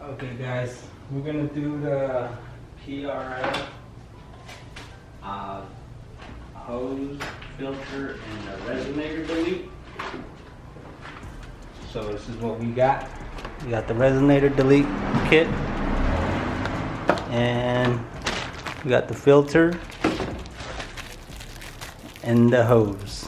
Okay guys, we're gonna do the PRF hose filter and the resonator delete. So this is what we got. We got the resonator delete kit, and we got the filter and the hose.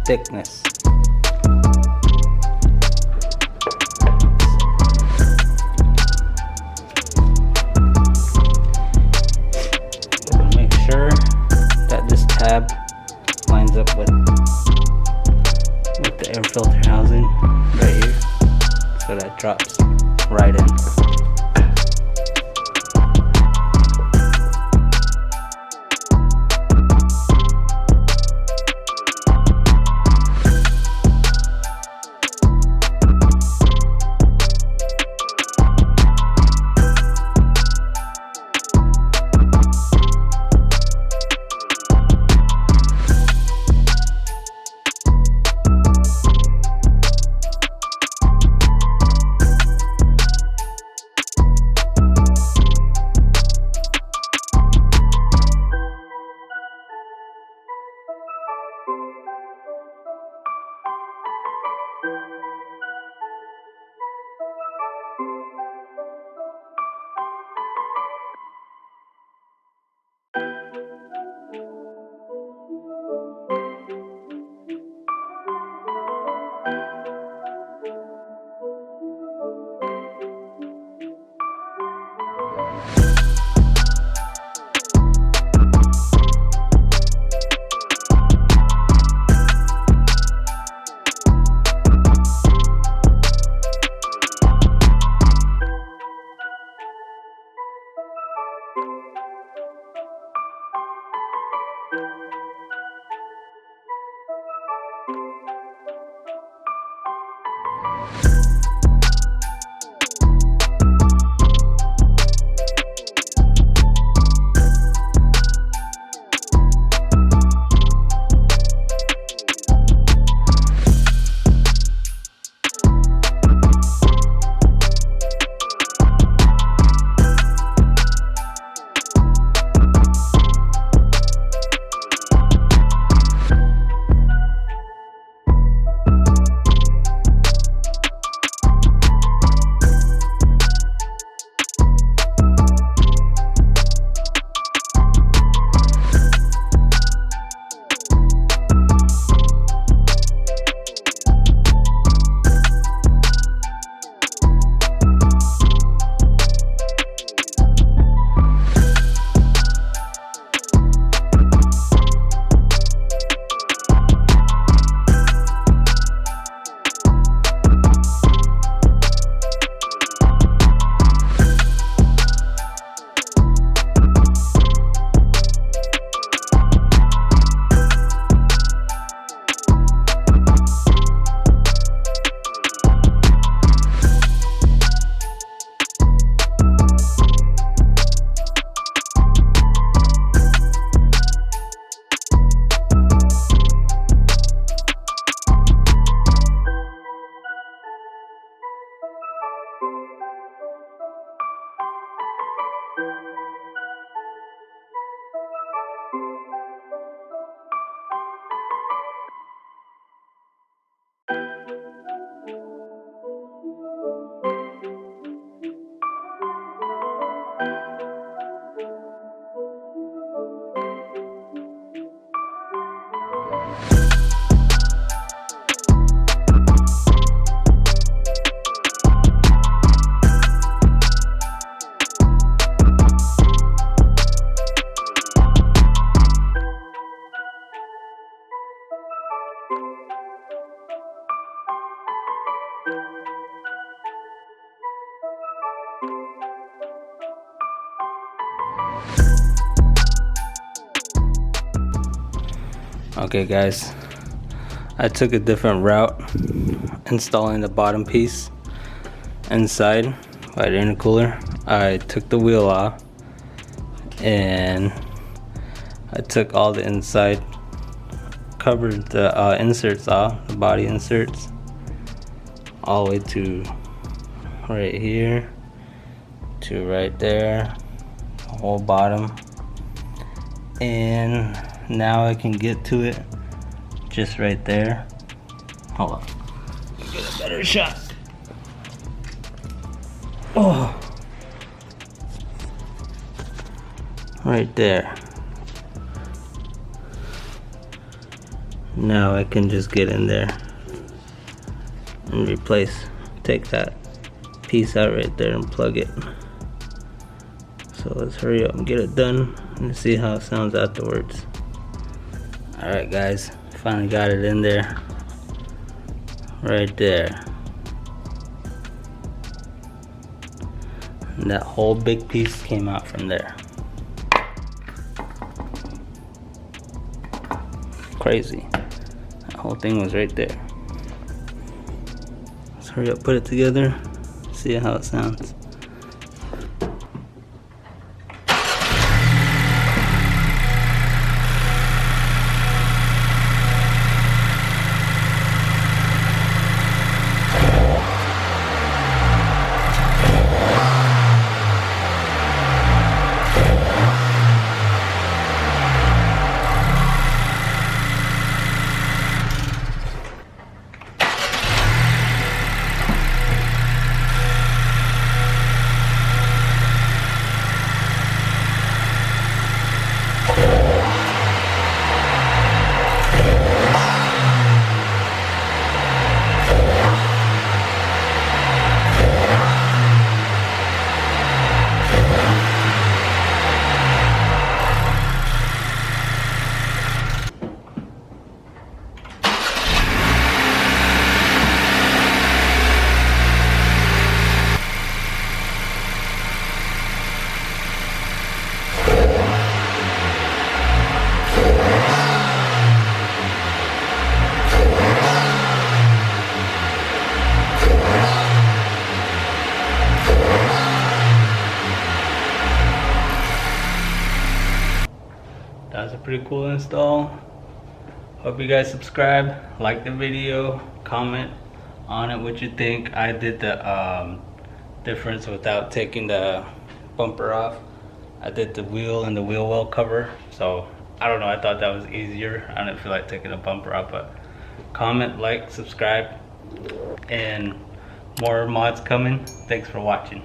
Thickness. We're gonna make sure that this tab lines up with the air filter housing right here, so that drops right in. Okay guys, I took a different route installing the bottom piece inside by the intercooler. I took the wheel off and I took all the inside, covered the inserts off, the body inserts, all the way to right here to right there, the whole bottom. And now I can get to it just right there. Hold on, get a better shot. Oh, right there. Now I can just get in there and take that piece out right there and plug it. So let's hurry up and get it done and see how it sounds afterwards. Alright guys, finally got it in there. Right there. And that whole big piece came out from there. Crazy. That whole thing was right there. Let's hurry up, put it together, see how it sounds. That's a pretty cool install. Hope you guys subscribe, like the video, comment on it what you think. I did the difference without taking the bumper off. I did the wheel and the wheel well cover, so I don't know, I thought that was easier. I didn't feel like taking the bumper off, but comment, like, subscribe, and more mods coming. Thanks for watching.